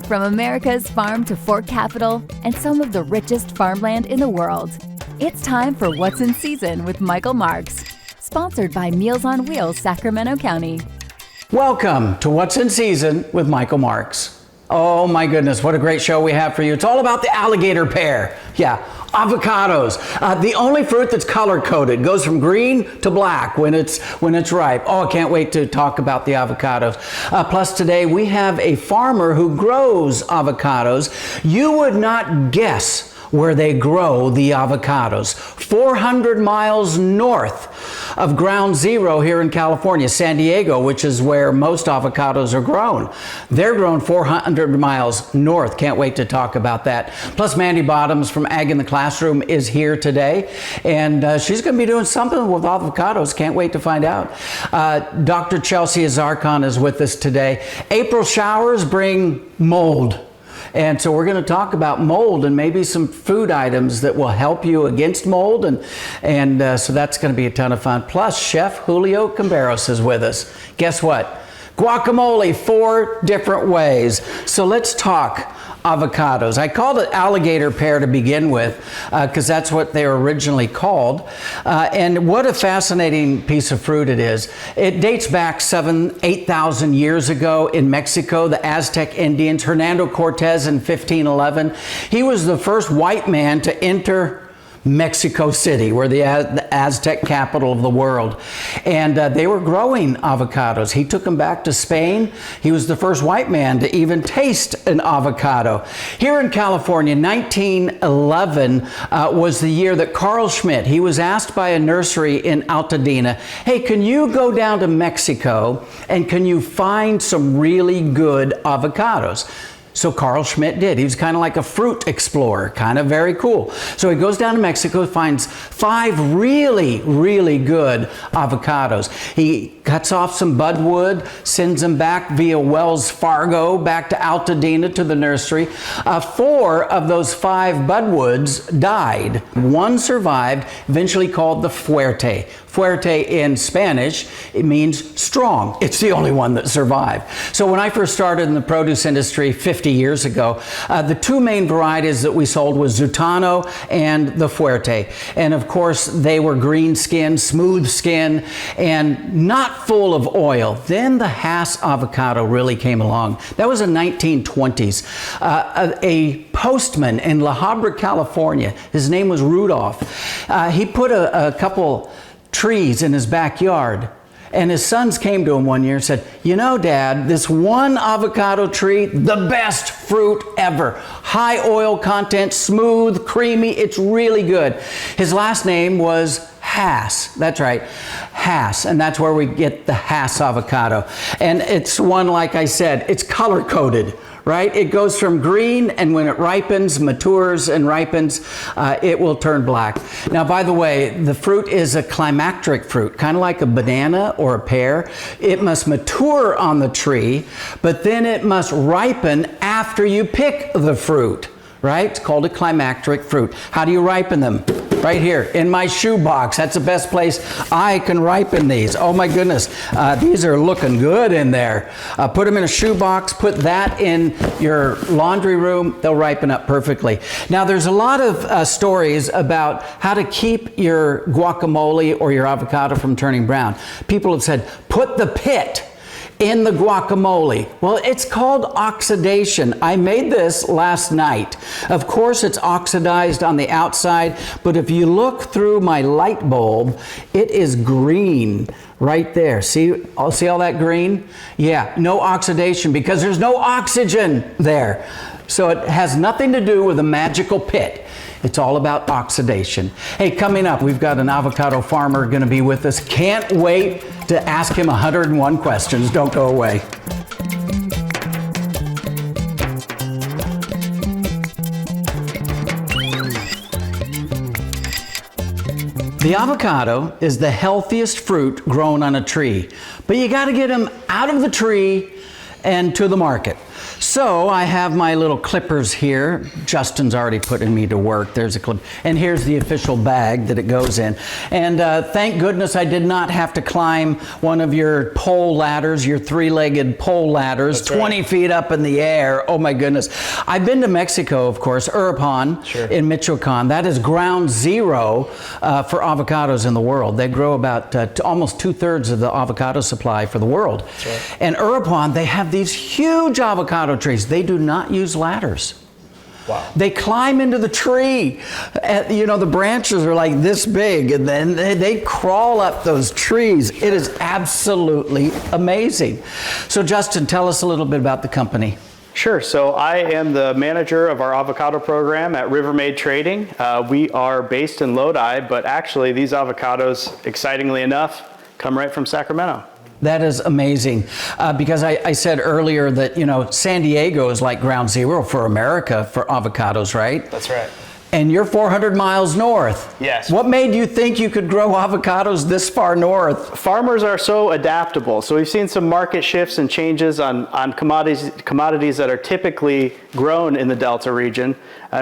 From America's farm to Fort Capital and some of the richest farmland in the world. It's time for What's in Season with Michael Marks, sponsored by Meals on Wheels, Sacramento County. Welcome to What's in Season with Michael Marks. Oh my goodness, what a great show we have for you. It's all about the alligator pear. Yeah, avocados. The only fruit that's color-coded. Goes from green to black when it's ripe. Oh, I can't wait to talk about the avocados. Plus today we have a farmer who grows avocados. You would not guess where they grow the avocados. 400 miles north of ground zero here in California, San Diego, which is where most avocados are grown. They're grown 400 miles north. Can't wait to talk about that. Plus, Mandy Bottoms from Ag in the Classroom is here today, and she's going to be doing something with avocados. Can't wait to find out. Dr. Chelsea Azarkan is with us today. April showers bring mold. And so we're going to talk about mold and maybe some food items that will help you against mold. And so that's going to be a ton of fun. Plus, Chef Julio Camberos is with us. Guess what? Guacamole, 4 different ways. So let's talk avocados. I called it alligator pear to begin with because that's what they were originally called. And what a fascinating piece of fruit it is. It dates back 8,000 years ago in Mexico, the Aztec Indians. Hernando Cortez in 1511. He was the first white man to enter Mexico City, where the Aztec capital of the world. And they were growing avocados. He took them back to Spain. He was the first white man to even taste an avocado. Here in California, 1911 was the year that Carl Schmidt, he was asked by a nursery in Altadena, hey, can you go down to Mexico and can you find some really good avocados? So Carl Schmidt did. He was kind of like a fruit explorer, kind of very cool. So he goes down to Mexico, finds 5 really, really good avocados. He cuts off some budwood, sends them back via Wells Fargo, back to Altadena to the nursery. 4 of those 5 budwoods died. 1 survived, eventually called the Fuerte. Fuerte in Spanish, it means strong. It's the only one that survived. So when I first started in the produce industry 50 years ago, the 2 main varieties that we sold was Zutano and the Fuerte. And of course, they were green skin, smooth skin, and not full of oil. Then the Hass avocado really came along. That was in the 1920s. A postman in La Habra, California, his name was Rudolph. He put a couple trees in his backyard, and his sons came to him one year and said, you know, Dad, this one avocado tree, the best fruit ever. High oil content, smooth, creamy, it's really good. His last name was Hass. That's right, Hass, and that's where we get the Hass avocado. And it's one, like I said, it's color-coded. Right? It goes from green, and when it ripens, matures and ripens, it will turn black. Now, by the way, the fruit is a climacteric fruit, kind of like a banana or a pear. It must mature on the tree, but then it must ripen after you pick the fruit. Right? It's called a climacteric fruit. How do you ripen them? Right here in my shoebox. That's the best place I can ripen these. Oh my goodness, these are looking good in there. Put them in a shoebox, put that in your laundry room, they'll ripen up perfectly. Now there's a lot of stories about how to keep your guacamole or your avocado from turning brown. People have said, put the pit in the guacamole. Well, it's called oxidation. I made this last night. Of course, it's oxidized on the outside, but if you look through my light bulb, it is green right there. See all that green? Yeah, no oxidation because there's no oxygen there. So it has nothing to do with a magical pit. It's all about oxidation. Hey, coming up, we've got an avocado farmer going to be with us. Can't wait to ask him 101 questions. Don't go away. The avocado is the healthiest fruit grown on a tree, but you got to get them out of the tree and to the market. So I have my little clippers here. Justin's already putting me to work. There's a clip. And here's the official bag that it goes in. And thank goodness I did not have to climb one of your pole ladders, your three-legged pole ladders, That's 20 right. feet up in the air. Oh my goodness. I've been to Mexico, of course, Uruapan in Michoacan. That is ground zero for avocados in the world. They grow about almost 2/3 of the avocado supply for the world. That's right. And Uruapan, they have these huge avocado trees. They do not use ladders. Wow. They climb into the tree. You know, the branches are like this big, and then they crawl up those trees. It is absolutely amazing. So Justin, tell us a little bit about the company. Sure. So I am the manager of our avocado program at Rivermaid Trading. We are based in Lodi, but actually these avocados, excitingly enough, come right from Sacramento. That is amazing, because I said earlier that, you know, San Diego is like ground zero for America for avocados, right? That's right. And you're 400 miles north. Yes. What made you think you could grow avocados this far north? Farmers are so adaptable. So we've seen some market shifts and changes on commodities that are typically grown in the Delta region.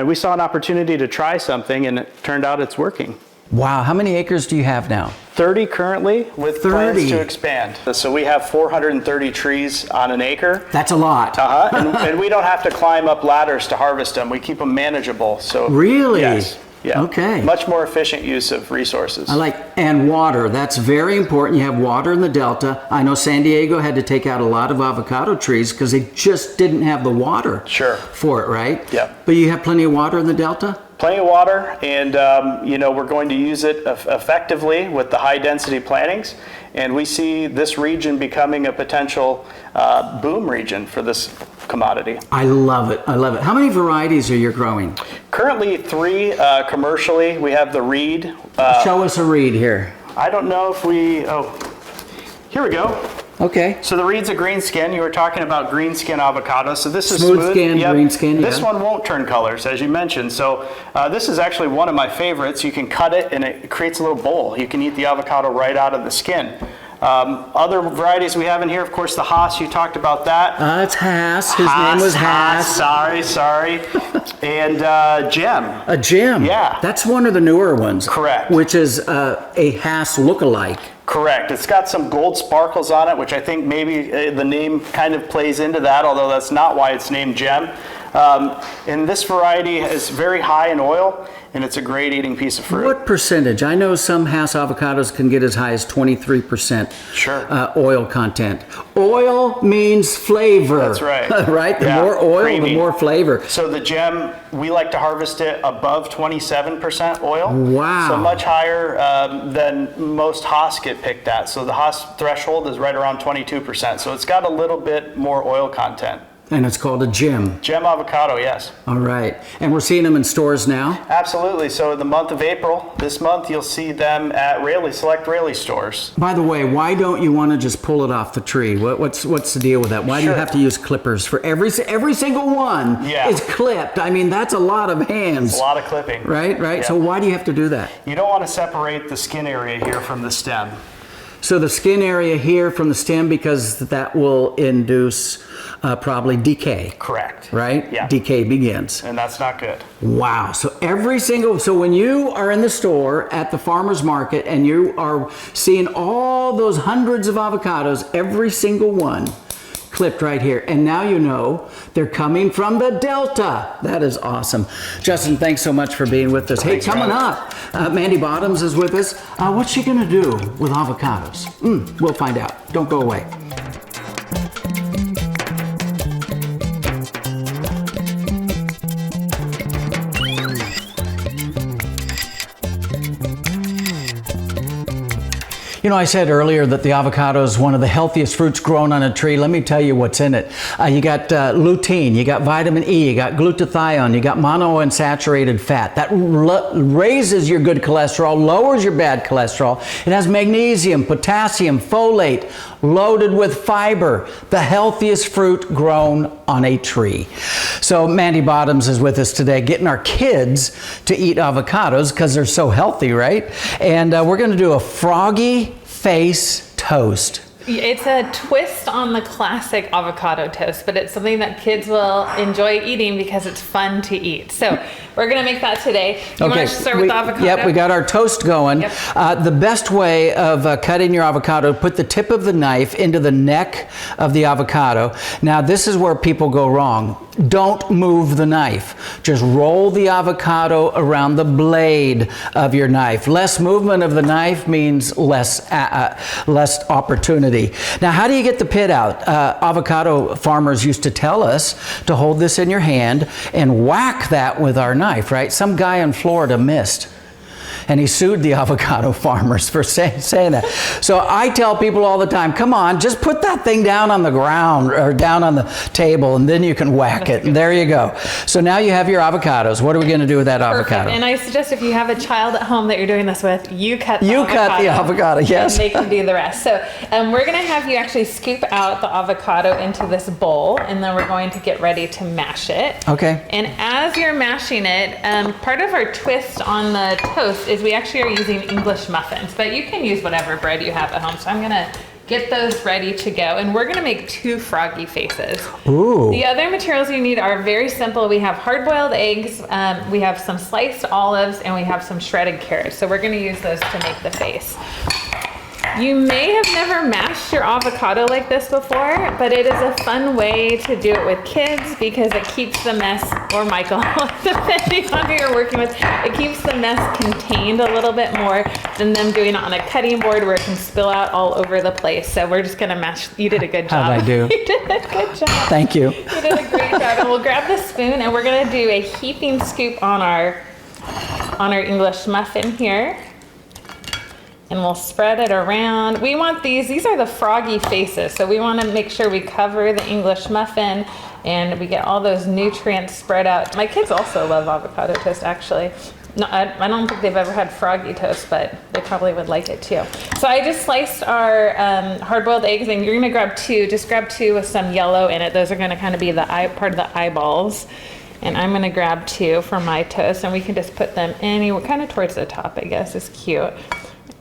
We saw an opportunity to try something, and it turned out it's working. Wow, how many acres do you have now? 30 currently, with 30. plans to expand. So we have 430 trees on an acre. That's a lot. And we don't have to climb up ladders to harvest them. We keep them manageable. So Really? Yes. Yeah. Okay. Much more efficient use of resources. And water, that's very important. You have water in the Delta. I know San Diego had to take out a lot of avocado trees because they just didn't have the water Sure. for it, right? Yeah. But you have plenty of water in the Delta? Plenty of water, and you know, we're going to use it effectively with the high density plantings, and we see this region becoming a potential boom region for this commodity. I love it. I love it. How many varieties are you growing? Currently 3 commercially. We have the reed. Show us a reed here. I don't know if we, here we go. Okay. So the reed's a green skin. You were talking about green skin avocados. So this is Smooth skin, green skin, This yeah. one won't turn colors, as you mentioned. So this is actually one of my favorites. You can cut it, and it creates a little bowl. You can eat the avocado right out of the skin. Other varieties we have in here, of course, the Haas. You talked about that. It's Haas. His name was Haas. Sorry. And Gem. A gem. Yeah. That's one of the newer ones. Correct. Which is a Haas look-alike. Correct. It's got some gold sparkles on it, which I think maybe the name kind of plays into that, although that's not why it's named Gem. And this variety is very high in oil, and it's a great eating piece of fruit. What percentage? I know some Hass avocados can get as high as 23% oil content. Oil means flavor. That's right. Right? The Yeah, more oil, creamy. the more flavor. So the Gem, we like to harvest it above 27% oil. Wow. So much higher than most Haas get picked at. So the Haas threshold is right around 22%. So it's got a little bit more oil content. And it's called a gem. Gem avocado, yes. All right. And we're seeing them in stores now? Absolutely. So in the month of April, this month, you'll see them at select Raley stores. By the way, why don't you want to just pull it off the tree? What's the deal with that? Why do you have to use clippers for every single one? Yeah. Is clipped. I mean, that's a lot of hands. It's a lot of clipping. Right. Yeah. So why do you have to do that? You don't want to separate the skin area here from the stem. So the skin area here from the stem, because that will induce probably decay. Correct. Right? Yeah. Decay begins. And that's not good. Wow. So so when you are in the store at the farmer's market and you are seeing all those hundreds of avocados, every single one clipped right here. And now you know they're coming from the Delta. That is awesome. Justin, thanks so much for being with us. Thanks, hey, coming up, Mandy Bottoms is with us. What's she gonna do with avocados? We'll find out. Don't go away. You know, I said earlier that the avocado is one of the healthiest fruits grown on a tree. Let me tell you what's in it. You got lutein, you got vitamin E, you got glutathione, you got monounsaturated fat. That raises your good cholesterol, lowers your bad cholesterol. It has magnesium, potassium, folate, loaded with fiber. The healthiest fruit grown on a tree. So Mandy Bottoms is with us today, getting our kids to eat avocados because they're so healthy, right? And we're going to do a Froggy face toast. It's a twist on the classic avocado toast, but it's something that kids will enjoy eating because it's fun to eat. So we're going to make that today. You want to start with the avocado? Yep, we got our toast going. Yep. The best way of cutting your avocado, put the tip of the knife into the neck of the avocado. Now, this is where people go wrong. Don't move the knife. Just roll the avocado around the blade of your knife. Less movement of the knife means less opportunity. Now, how do you get the pit out? Avocado farmers used to tell us to hold this in your hand and whack that with our knife, right? Some guy in Florida missed. And he sued the avocado farmers for saying that. So I tell people all the time, come on, just put that thing down on the ground or down on the table, and then you can whack it. And there you go. So now you have your avocados. What are we going to do with that avocado? And I suggest if you have a child at home that you're doing this with, you cut the avocado, yes. And they can do the rest. So we're going to have you actually scoop out the avocado into this bowl, and then we're going to get ready to mash it. Okay. And as you're mashing it, part of our twist on the toast is we actually are using English muffins, but you can use whatever bread you have at home. So I'm gonna get those ready to go, and we're gonna make 2 froggy faces. Ooh. The other materials you need are very simple. We have hard-boiled eggs, we have some sliced olives, and we have some shredded carrots. So we're gonna use those to make the face. You may have never mashed your avocado like this before, but it is a fun way to do it with kids because it keeps the mess, or Michael, depending on who you're working with, it keeps the mess contained a little bit more than them doing it on a cutting board where it can spill out all over the place. So we're just gonna mash. You did a good job. How'd I do? You did a good job. Thank you. You did a great job. And we'll grab the spoon and we're gonna do a heaping scoop on our English muffin here. And we'll spread it around. We want these are the froggy faces. So we want to make sure we cover the English muffin and we get all those nutrients spread out. My kids also love avocado toast, actually. No, I don't think they've ever had froggy toast, but they probably would like it too. So I just sliced our hard-boiled eggs, and you're gonna grab 2. Just grab 2 with some yellow in it. Those are gonna kind of be the part of the eyeballs. And I'm gonna grab 2 for my toast, and we can just put them anywhere, kind of towards the top, I guess. It's cute.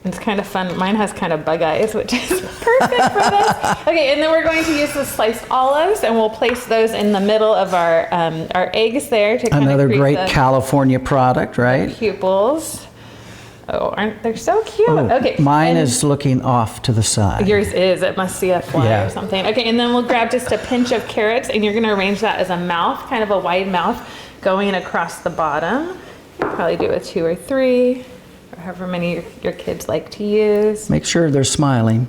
It's kind of fun. Mine has kind of bug eyes, which is perfect for this. Okay, and then we're going to use the sliced olives, and we'll place those in the middle of our eggs there to kind Another of create great the California product, right? pupils. Oh, aren't they so cute? Oh, okay. Mine is looking off to the side. Yours is. It must see a fly Yeah. or something. Okay, and then we'll grab just a pinch of carrots, and you're going to arrange that as a mouth, kind of a wide mouth, going across the bottom. You'll probably do it 2 or 3. Or however many your kids like to use. Make sure they're smiling.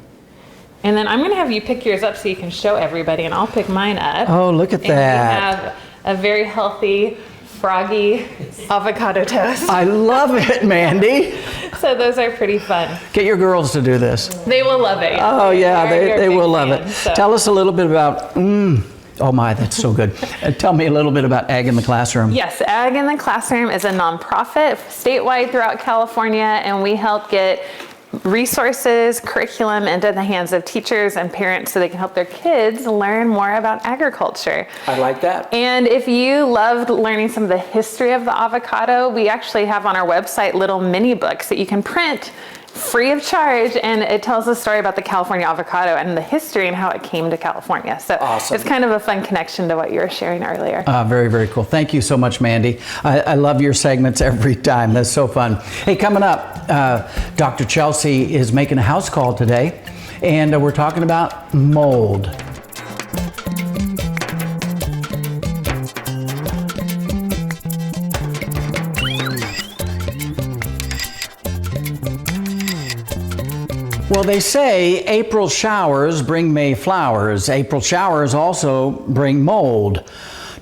And then I'm going to have you pick yours up so you can show everybody, and I'll pick mine up. Oh, look at and that. We have a very healthy, froggy avocado toast. I love it, Mandy. So those are pretty fun. Get your girls to do this. They will love it. Oh, yeah, they will love it. So. Tell us a little bit about, oh my, that's so good. Tell me a little bit about Ag in the Classroom. Yes, Ag in the Classroom is a nonprofit statewide throughout California, and we help get resources, curriculum into the hands of teachers and parents so they can help their kids learn more about agriculture. I like that. And if you loved learning some of the history of the avocado, we actually have on our website little mini books that you can print free of charge, and it tells a story about the California avocado and the history and how it came to California. So awesome. It's kind of a fun connection to what you were sharing earlier. Very, very cool. Thank you so much, Mandy. I love your segments every time. That's so fun. Hey, coming up, Dr. Chelsea is making a house call today, and we're talking about mold. Well, they say April showers bring May flowers. April showers also bring mold.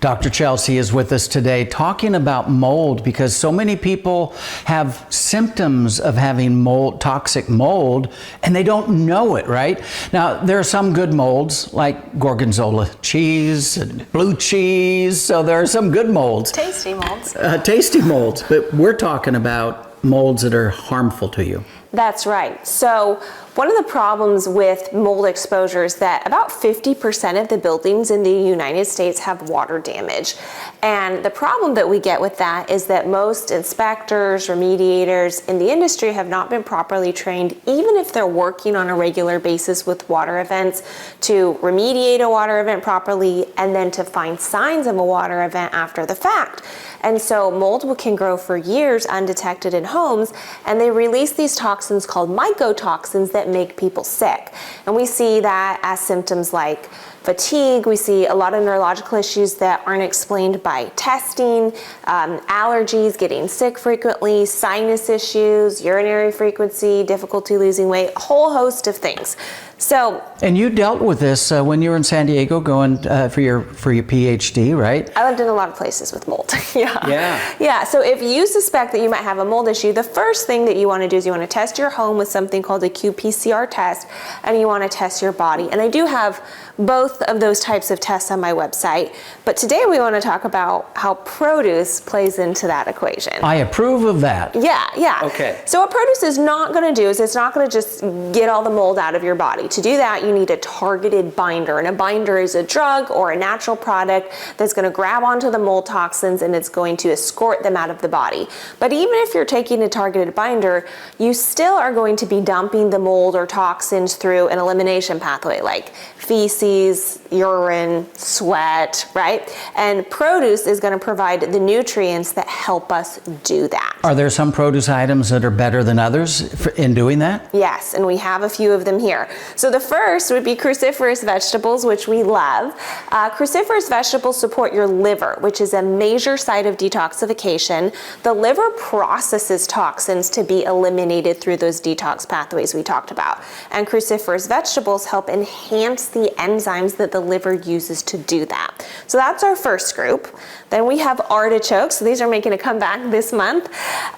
Dr. Chelsea is with us today talking about mold because so many people have symptoms of having mold, toxic mold, and they don't know it, right? Now, there are some good molds like Gorgonzola cheese and blue cheese, so there are some good molds. Tasty molds. Tasty molds, but we're talking about molds that are harmful to you. That's right. So one of the problems with mold exposure is that about 50% of the buildings in the United States have water damage. And the problem that we get with that is that most inspectors, remediators in the industry have not been properly trained, even if they're working on a regular basis with water events, to remediate a water event properly and then to find signs of a water event after the fact. And so mold can grow for years undetected in homes, and they release these toxins called mycotoxins that make people sick. And we see that as symptoms like fatigue. We see a lot of neurological issues that aren't explained by testing, allergies, getting sick frequently, sinus issues, urinary frequency, difficulty losing weight, a whole host of things. So, and you dealt with this when you were in San Diego going for your PhD, right? I lived in a lot of places with mold. Yeah. So if you suspect that you might have a mold issue, the first thing that you want to do is you want to test your home with something called a qPCR test, and you want to test your body. And I do have both of those types of tests on my website. But today we want to talk about how produce plays into that equation. I approve of that. Yeah. Okay. So what produce is not going to do is it's not going to just get all the mold out of your body. To do that, you need a targeted binder. And a binder is a drug or a natural product that's going to grab onto the mold toxins and it's going to escort them out of the body. But even if you're taking a targeted binder, you still are going to be dumping the mold or toxins through an elimination pathway like feces, urine, sweat, right? And produce is going to provide the nutrients that help us do that. Are there some produce items that are better than others in doing that? Yes, and we have a few of them here. So the first would be cruciferous vegetables, which we love. Cruciferous vegetables support your liver, which is a major site of detoxification. The liver processes toxins to be eliminated through those detox pathways we talked about. And cruciferous vegetables help enhance the enzymes that the liver uses to do that. So that's our first group. Then we have artichokes. So these are making a comeback this month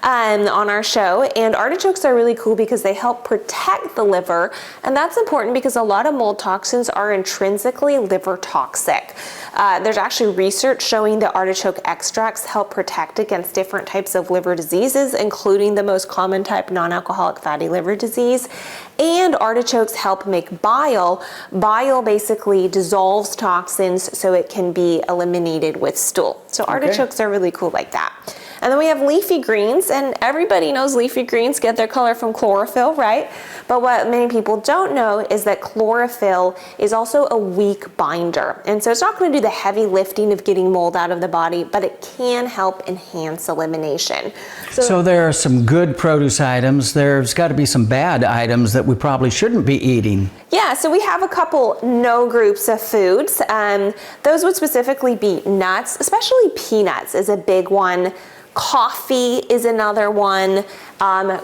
on our show. And artichokes are really cool because they help protect the liver. And that's important because a lot of mold toxins are intrinsically liver toxic. There's actually research showing that artichoke extracts help protect against different types of liver diseases, including the most common type, non-alcoholic fatty liver disease. And artichokes help make bile. Bile basically dissolves toxins so it can be eliminated with stool. So artichokes are really cool like that. And then we have leafy greens, and everybody knows leafy greens get their color from chlorophyll, right? But what many people don't know is that chlorophyll is also a weak binder. And so it's not going to do the heavy lifting of getting mold out of the body, but it can help enhance elimination. So there are some good produce items. There's got to be some bad items that we probably shouldn't be eating. Yeah, so we have a couple no groups of foods. Those would specifically be nuts, especially peanuts is a big one. Coffee is another one.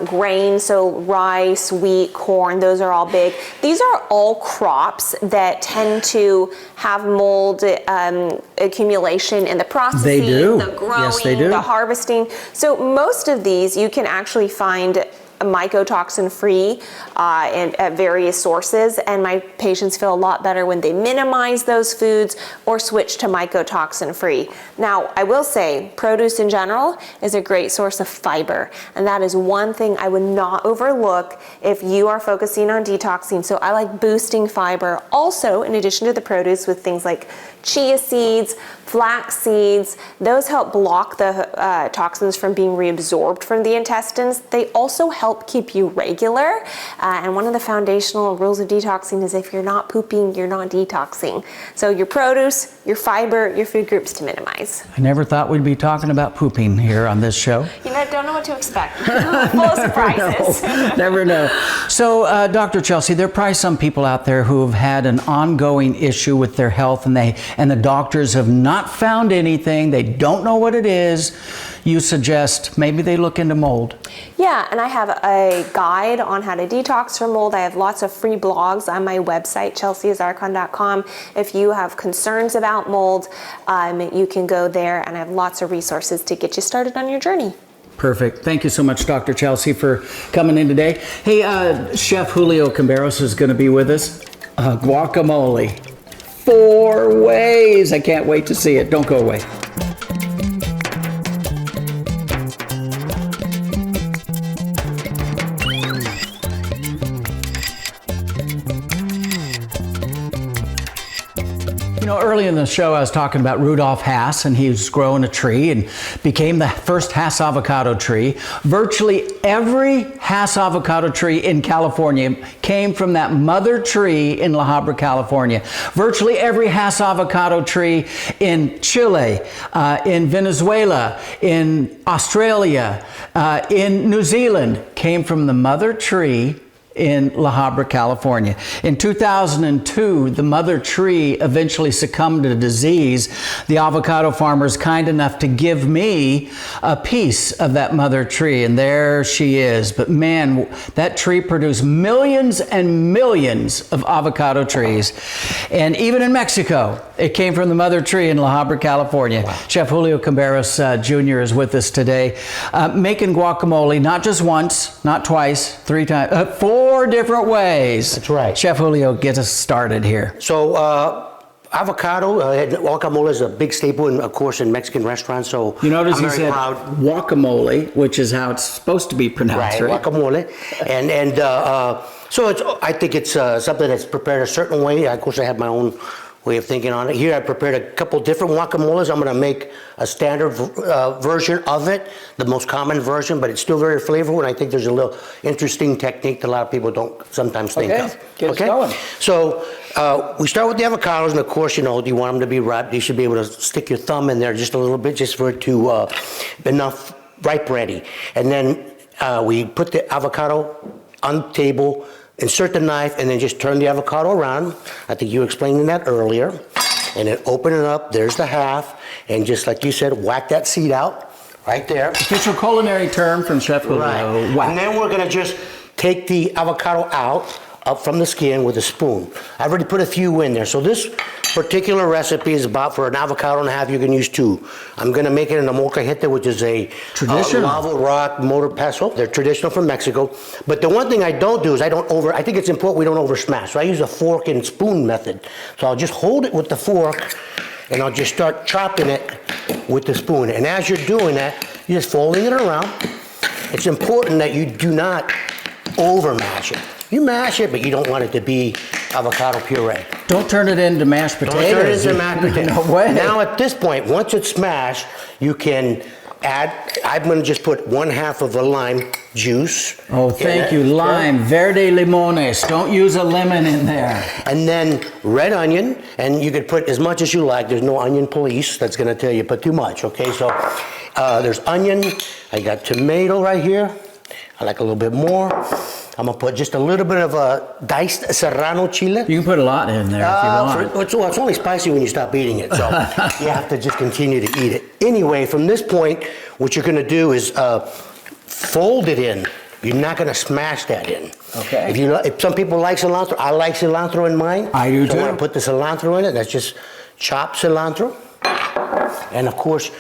Grain, so rice, wheat, corn, those are all big. These are all crops that tend to have mold accumulation in the processing, they do. the growing, yes, they do. the harvesting. So most of these you can actually find mycotoxin free at various sources, and my patients feel a lot better when they minimize those foods or switch to mycotoxin free. Now I will say produce in general is a great source of fiber, and that is one thing I would not overlook if you are focusing on detoxing. So I like boosting fiber also in addition to the produce with things like chia seeds, flax seeds. Those help block the toxins from being reabsorbed from the intestines. They also help keep you regular. And one of the foundational rules of detoxing is if you're not pooping, you're not detoxing. So your produce, your fiber, your food groups to minimize. I never thought we'd be talking about pooping here on this show. You know, don't know what to expect. Full of surprises. Never know. So, Dr. Chelsea, there are probably some people out there who have had an ongoing issue with their health, and the doctors have not found anything. They don't know what it is. You suggest maybe they look into mold. Yeah, and I have a guide on how to detox from mold. I have lots of free blogs on my website, chelseazarcon.com. If you have concerns about mold, you can go there, and I have lots of resources to get you started on your journey. Perfect. Thank you so much, Dr. Chelsea, for coming in today. Hey, Chef Julio Camberos is going to be with us. Guacamole. 4 ways. I can't wait to see it. Don't go away. early in the show, I was talking about Rudolf Hass, and he was growing a tree and became the first Hass avocado tree. Virtually every Hass avocado tree in California came from that mother tree in La Habra, California. Virtually every Hass avocado tree in Chile, in Venezuela, in Australia, in New Zealand came from the mother tree in La Habra, California. In 2002, the mother tree eventually succumbed to disease. The avocado farmer is kind enough to give me a piece of that mother tree, and there she is. But man, that tree produced millions and millions of avocado trees. And even in Mexico, it came from the mother tree in La Habra, California. Wow. Chef Julio Camberos Jr. is with us today, making guacamole not just once, not twice, 3 times, 4 different ways. That's right. Chef Julio, get us started here. So avocado, guacamole is a big staple, of course, in Mexican restaurants. So you notice I'm he very said proud. Guacamole, which is how it's supposed to be pronounced, right? Guacamole, and so I think it's something that's prepared a certain way. Of course, I have my own way of thinking on it. Here I prepared a couple different guacamoles. I'm going to make a standard version of it, the most common version, but it's still very flavorful, and I think there's a little interesting technique that a lot of people don't sometimes think of. Get us going. So we start with the avocados, and of course, you know, you want them to be ripe. You should be able to stick your thumb in there just a little bit, just for it to enough ripe ready. And then we put the avocado on the table, insert the knife, and then just turn the avocado around. I think you explained that earlier. And then open it up, there's the half, and just like you said, whack that seed out right there. Official culinary term from Chef Julio. Right. Whack. And then we're gonna just take the avocado out, up from the skin with a spoon. I've already put a few in there. So this particular recipe is about, for an avocado and a half, you can use 2. I'm gonna make it in a molcajete, which is a traditional lava rock mortar pestle. They're traditional from Mexico. But the one thing I don't do is I think it's important we don't over smash. So I use a fork and spoon method. So I'll just hold it with the fork and I'll just start chopping it with the spoon. And as you're doing that, you're just folding it around. It's important that you do not over mash it. You mash it, but you don't want it to be avocado puree. Don't turn it into mashed potatoes. Don't turn it into mashed potatoes. No way. Now at this point, once it's smashed, you can add, I'm gonna just put 1/2 of the lime juice. Oh, thank you, lime, verde limones. Don't use a lemon in there. And then red onion, and you could put as much as you like. There's no onion police that's gonna tell you put too much, okay? So there's onion, I got tomato right here. I like a little bit more. I'm gonna put just a little bit of a diced serrano chile. You can put a lot in there if you want. It's only spicy when you stop eating it, so you have to just continue to eat it. Anyway, from this point, what you're gonna do is fold it in. You're not gonna smash that in. Okay. If some people like cilantro, I like cilantro in mine. I do too. So I'm gonna put the cilantro in it. That's just chopped cilantro, and of course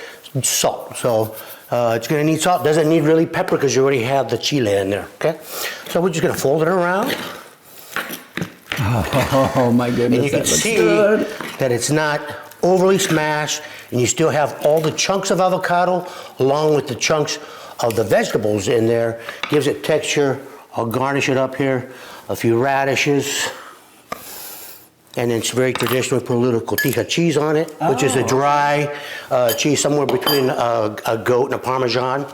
salt. So it's gonna need salt. Doesn't need really pepper because you already have the chile in there. Okay. So we're just gonna fold it around. Oh my goodness, And you can see that it's not overly smashed, and you still have all the chunks of avocado along with the chunks of the vegetables in there. Gives it texture. I'll garnish it up here. A few radishes. And then it's very traditional. We put a little cotija cheese on it, which is a dry cheese somewhere between a goat and a Parmesan.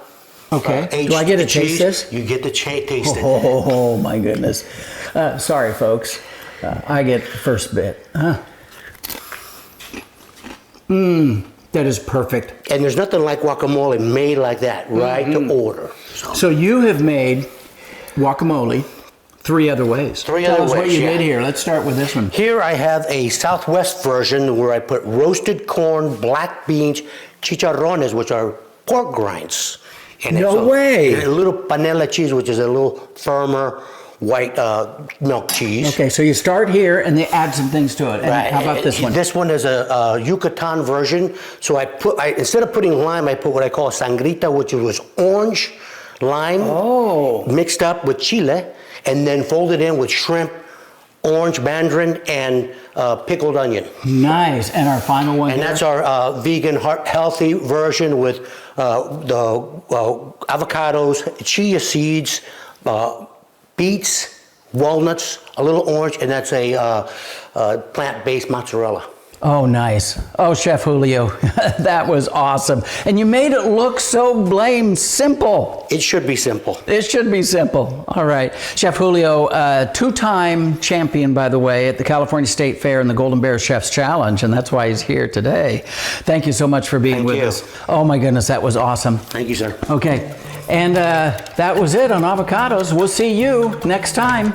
Okay. Do I get to taste this? You get to taste it. Oh my goodness. Sorry, folks. I get the first bit. That is perfect. And there's nothing like guacamole made like that, right to order. So you have made guacamole 3 other ways. Tell us ways, what you did here. Let's start with this one. Here I have a Southwest version where I put roasted corn, black beans, chicharrones, which are pork grinds. In No way. And a little panela cheese, which is a little firmer white milk cheese. Okay, so you start here and they add some things to it. And Right. how about this one? This one is a Yucatan version. So instead of putting lime, I put what I call sangrita, which was orange lime mixed up with chile, and then folded in with shrimp, orange mandarin, and pickled onion. Nice. And our final one And here? that's our vegan, healthy version with the avocados, chia seeds, beets, walnuts, a little orange, and that's a plant-based mozzarella. Oh, nice. Oh, Chef Julio, that was awesome. And you made it look so blamed simple. It should be simple. It should be simple. All right. Chef Julio, two-time champion, by the way, at the California State Fair and the Golden Bear Chef's Challenge, and that's why he's here today. Thank you so much for being with us. Oh, my goodness, that was awesome. Thank you, sir. Okay. And that was it on avocados. We'll see you next time.